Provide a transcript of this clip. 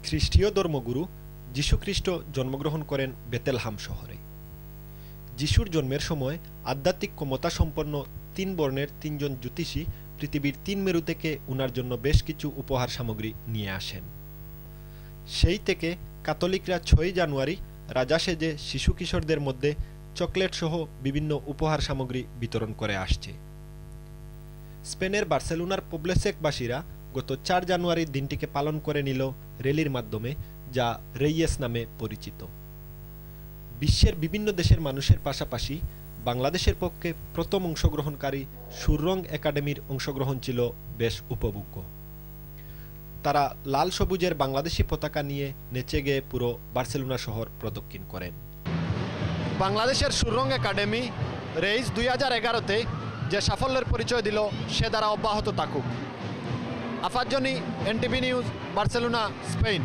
খ্রিস্টীয় ধর্মগুরু যীশু খ্রিস্ট জন্মগ্রহণ করেন বেতেলহাম শহরে। যিশুর জন্মের সময় আধ্যাত্মিক ক্ষমতা সম্পন্ন তিন বর্ণের তিনজন জ্যোতিষী পৃথিবীর তিন মেরু থেকে উনার জন্য বেশ কিছু উপহার সামগ্রী নিয়ে আসেন। সেই থেকে ক্যাথলিকরা ৬ জানুয়ারি রাজা সেজে শিশু কিশোরদের মধ্যে চকলেট সহ বিভিন্ন উপহার সামগ্রী বিতরণ করে আসছে। স্পেনের বার্সেলোনার পবলেসেকবাসীরা গত ৪ জানুয়ারি দিনটিকে পালন করে নিল র্যালির মাধ্যমে, যা রেইয়েস নামে পরিচিত। বিশ্বের বিভিন্ন দেশের মানুষের পাশাপাশি বাংলাদেশের পক্ষে প্রথম অংশগ্রহণকারী সুররং একাডেমির অংশগ্রহণ ছিল বেশ উপভোগ্য। তারা লাল সবুজের বাংলাদেশি পতাকা নিয়ে নেচে গিয়ে পুরো বার্সেলোনা শহর প্রদক্ষিণ করেন। বাংলাদেশের সুররং একাডেমি রেইস 2011-তে যে সাফল্যের পরিচয় দিল সে দ্বারা অব্যাহত থাকুক। আফাজ্জনি, এনটিভি নিউজ, বার্সেলোনা, স্পেন।